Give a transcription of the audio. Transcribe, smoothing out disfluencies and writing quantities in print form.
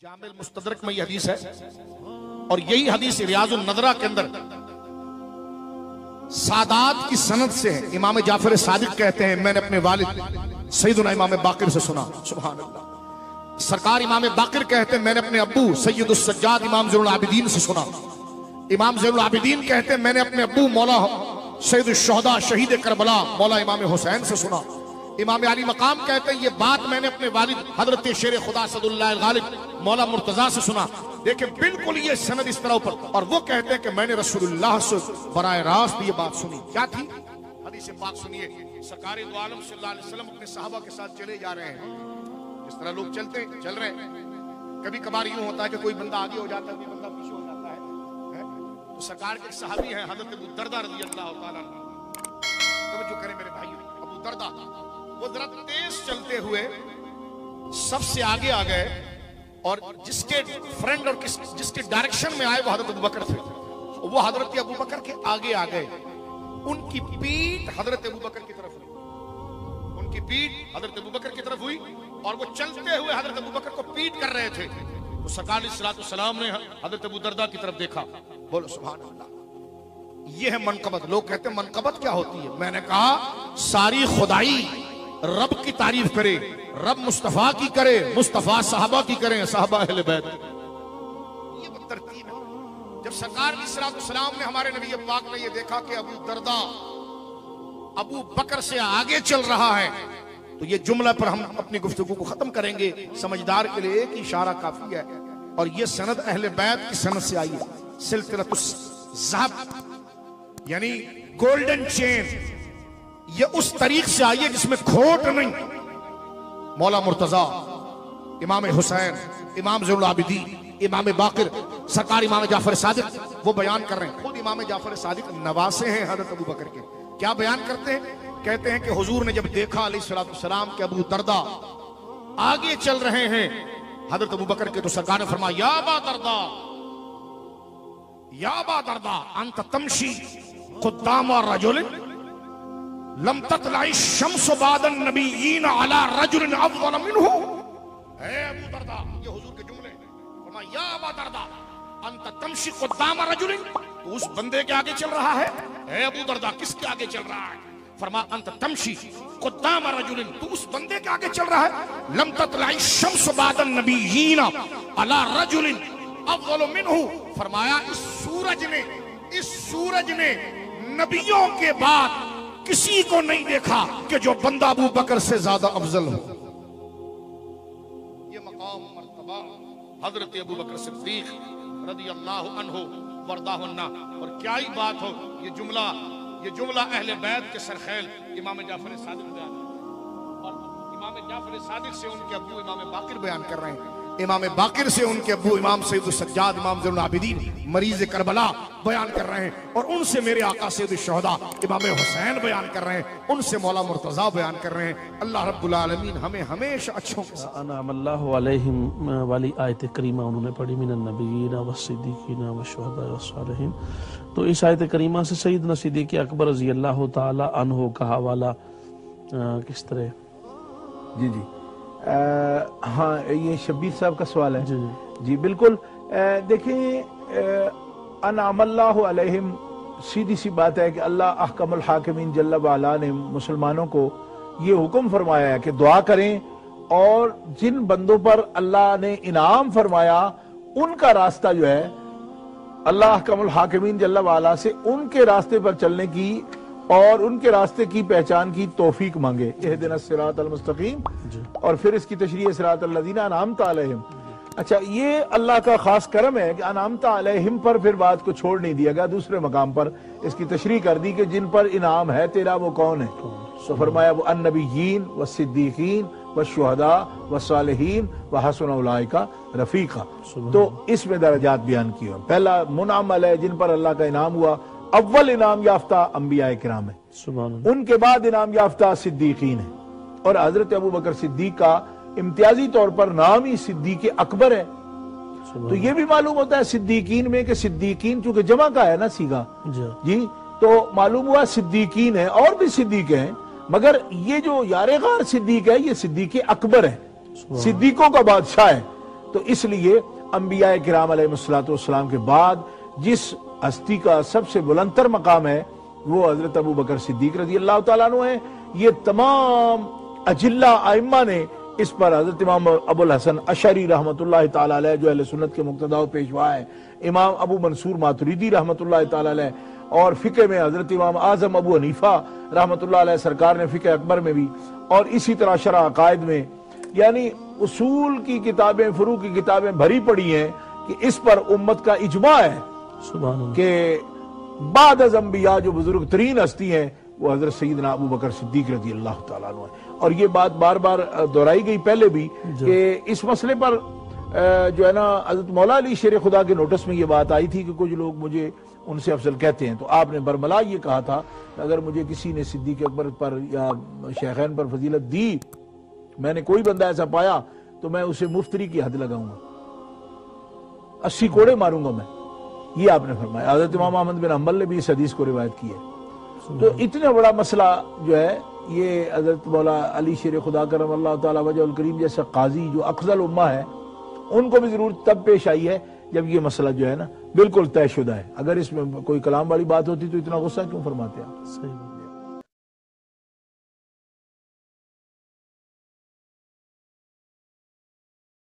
جامع المستدرک میں یہ حدیث ہے اور یہی حدیث ریاض النظرہ کے اندر سادات کی سند سے ہے۔ امام جعفر صادق کہتے ہیں میں نے اپنے والد سیدنا امام باقر سے سنا، سبحان اللہ۔ سرکار امام باقر کہتے ہیں میں نے اپنے ابو سید السجاد امام زین العابدین سے سنا۔ امام زین العابدین کہتے ہیں میں نے اپنے ابو مولا سید الشہداء شہید کربلا مولا امام حسین سے سنا۔ امام علی مقام کہتے ہیں یہ بات میں نے اپنے والد حضرت شیر خدا صد اللہ الغالب مولا مرتضیٰ سے سنا۔ دیکھیں بالکل یہ سند اس طرح اوپر، اور وہ کہتے ہیں کہ میں نے رسول اللہ سے براہ راست یہ بات سنی۔ کیا تھی؟ حدیث پاک سنیے، سرکار دو عالم صلی اللہ علیہ وسلم اپنے صحابہ کے ساتھ چلے جا رہے ہیں، جس طرح لوگ چلتے ہیں چل رہے ہیں۔ کبھی کبھار یوں ہوتا ہے کہ کوئی بندہ آگے ہو جاتا ہے، کوئی بندہ پیچھے ہو جاتا ہے۔ تو سرکار کے صحابی ہیں حضرت ابو دردہ رضی اللہ تعالیٰ عنہ، توجہ کریں میرے بھائی، ابو دردہ وہ ذرا تیز چلتے ہوئے سب سے آگے آ گئے، اور جس کے فرینڈ اور جس کے ڈائریکشن میں آئے وہ حضرت ابو بکر تھے، وہ حضرت ابو بکر کے آگے آ گئے۔ ان کی پیٹھ حضرت ابو بکر کی طرف ہوئی، ان کی پیٹھ حضرت ابو بکر کی طرف ہوئی، اور وہ چلتے ہوئے حضرت ابو بکر کو پیٹ کر رہے تھے۔ تو سرکار علیہ الصلوۃ والسلام نے حضرت ابو دردہ کی طرف دیکھا، بولو سبحان اللہ۔ یہ ہے منقبت۔ لوگ کہتے ہیں منقبت کیا ہوتی ہے؟ میں نے کہا ساری خدائی رب کی تعریف کرے، رب مصطفیٰ کی کرے، مصطفیٰ صحابہ کی کریں، صحابہ اہل بیت، یہ وہ ترتیب ہے۔ جب سرکار علیہ الصلوۃ والسلام نے ہمارے نبی پاک نے یہ دیکھا کہ ابو دردہ ابو بکر سے آگے چل رہا ہے، تو یہ جملہ پر ہم اپنی گفتگو کو ختم کریں گے۔ سمجھدار کے لیے ایک اشارہ کافی ہے، اور یہ سند اہل بیت کی سند سے آئی ہے، سلسلۃ الذہب یعنی گولڈن چین، یہ اس طریق سے آئی ہے جس میں کھوٹ نہیں۔ مولا مرتضیٰ، امام حسین، امام زین العابدین، امام باقر، سرکار امام جعفر صادق وہ بیان کر رہے ہیں۔ خود امام جعفر صادق نواسے ہیں حضرت ابو بکر کے۔ کیا بیان کرتے ہیں؟ کہتے ہیں کہ حضور نے جب دیکھا علیہ الصلوۃ والسلام کہ ابو دردہ آگے چل رہے ہیں حضرت ابو بکر کے، تو سرکار نے فرمایا یا ابا دردہ، یا ابا دردہ انت تمشی قدام رجل لم تطلع الشمس بعد النبیین علی رجل افضل منہ۔ اے ابو دردہ، یہ حضور کے جملے، فرمایا یا ابا دردہ انت تمشی قدام رجل، تو اس بندے کے آگے چل رہا ہے۔ اے ابو دردہ، کس کے آگے چل رہا ہے؟ فرمایا انت تمشی قدام رجل، تو اس بندے کے آگے چل رہا ہے۔ لم تطلع الشمس بعد النبیین علی رجل افضل منہ، فرمایا اس سورج نے نبیوں کے بعد کسی کو نہیں دیکھا کہ جو بندہ ابو بکر سے زیادہ افضل ہو۔ یہ مقام مرتبہ حضرت ابو بکر صدیق رضی اللہ عنہ وردہ عنہ، اور کیا ہی بات ہو، یہ جملہ اہل بیت کے سرخیل امام جعفر صادق بیان، اور امام جعفر صادق سے ان کے ابو امام باقر بیان کر رہے ہیں، امام باقر سے ان کے ابو امام سید السجاد امام زین العابدین مریض کربلا بیان کر رہے ہیں، اور ان سے میرے آقا سید الشہداء امام حسین بیان کر رہے ہیں، ان سے مولا مرتضیٰ بیان کر رہے ہیں۔ اللہ رب العالمین ہمیں ہمیشہ اچھوں کے ساتھ انعم اللہ علیہم والی آیت کریمہ انہوں نے پڑھی، من النبیین والصدیقین والشہداء والصالحین۔ تو اس آیت کریمہ سے سیدنا صدیق اکبر رضی اللہ تعالی عنہ کا حوالہ کس طرح؟ جی ہاں، یہ شبیر صاحب کا سوال ہے۔ جی بالکل، دیکھیں انعم اللہ علیہم، سیدھی سی بات ہے کہ اللہ احکم الحاکمین جل وعلا نے مسلمانوں کو یہ حکم فرمایا ہے کہ دعا کریں، اور جن بندوں پر اللہ نے انعام فرمایا ان کا راستہ جو ہے اللہ احکم الحاکمین جل وعلا سے ان کے راستے پر چلنے کی اور ان کے راستے کی پہچان کی توفیق مانگے، اہدنا الصراط المستقیم، اور پھر اس کی تشریح صراط الذین انعمت علیہم۔ اچھا، یہ اللہ کا خاص کرم ہے کہ انعمت علیہم پر پھر بات کو چھوڑ نہیں دیا گیا، دوسرے مقام پر اس کی تشریح کر دی کہ جن پر انعام ہے تیرا وہ کون ہے، تو فرمایا وہ النبیین والصدیقین والشہداء والصالحین وحسن اولئک رفیقا۔ تو اس میں درجات بیان کی ہیں۔ پہلا منعم علیہ، جن پر اللہ کا انعام ہوا، اول انعام یافتہ انبیاء کرام ہیں، ان کے بعد انعام یافتہ صدیقین ہیں، اور حضرت ابو بکر صدیق کا امتیازی طور پر نام ہی صدیق اکبر ہے۔ تو یہ بھی معلوم ہوتا ہے صدیقین میں کہ صدیقین چونکہ جمع کا ہے نا سیگا، جی تو معلوم ہوا صدیقین ہیں، اور بھی صدیق ہیں، مگر یہ جو یار غار صدیق ہے یہ صدیق اکبر ہے، صدیقوں کا بادشاہ ہے۔ تو اس لیے انبیاء کرام علیہ السلام کے بعد جس ہستی کا سب سے بلندتر مقام ہے وہ حضرت ابو بکر صدیق رضی اللہ تعالیٰ عنہ ہے۔ یہ تمام اجلہ ائمہ نے اس پر، حضرت امام ابو الحسن اشعری رحمۃ اللہ تعالیٰ علیہ جو اہل سنت کے مقتدی و پیشوا ہے، امام ابو منصور ماتریدی رحمۃ اللہ تعالیٰ علیہ، اور فقہ میں حضرت امام اعظم ابو حنیفہ رحمۃ اللہ علیہ سرکار نے فقہ اکبر میں بھی، اور اسی طرح شرح عقائد میں، یعنی اصول کی کتابیں، فروع کی کتابیں بھری پڑی ہیں کہ اس پر امت کا اجماع ہے سبحان اللہ کہ بعد از انبیاء جو بزرگ ترین ہستی ہیں وہ حضرت سیدنا ابو بکر صدیق رضی اللہ تعالیٰ عنہ ہے۔ اور یہ بات بار بار دہرائی گئی پہلے بھی کہ اس مسئلے پر جو ہے نا حضرت مولا علی شیر خدا کے نوٹس میں یہ بات آئی تھی کہ کچھ لوگ مجھے ان سے افضل کہتے ہیں، تو آپ نے برملا یہ کہا تھا کہ اگر مجھے کسی نے صدیق اکبر پر یا شیخین پر فضیلت دی، میں نے کوئی بندہ ایسا پایا تو میں اسے مفتری کی حد لگاؤں گا، 80 کوڑے ماروں گا میں، یہ آپ نے فرمایا۔ حضرت امام احمد بن حنبل نے بھی اس حدیث کو روایت کی ہے۔ تو اتنا بڑا مسئلہ جو ہے یہ حضرت مولا علی شیر خدا کرم اللہ تعالیٰ وجہ الکریم جیسا قاضی جو اقضل امہ ہے ان کو بھی ضرورت تب پیش آئی ہے جب یہ مسئلہ جو ہے نا بالکل طے شدہ ہے۔ اگر اس میں کوئی کلام والی بات ہوتی تو اتنا غصہ کیوں فرماتے ہیں؟ صحیح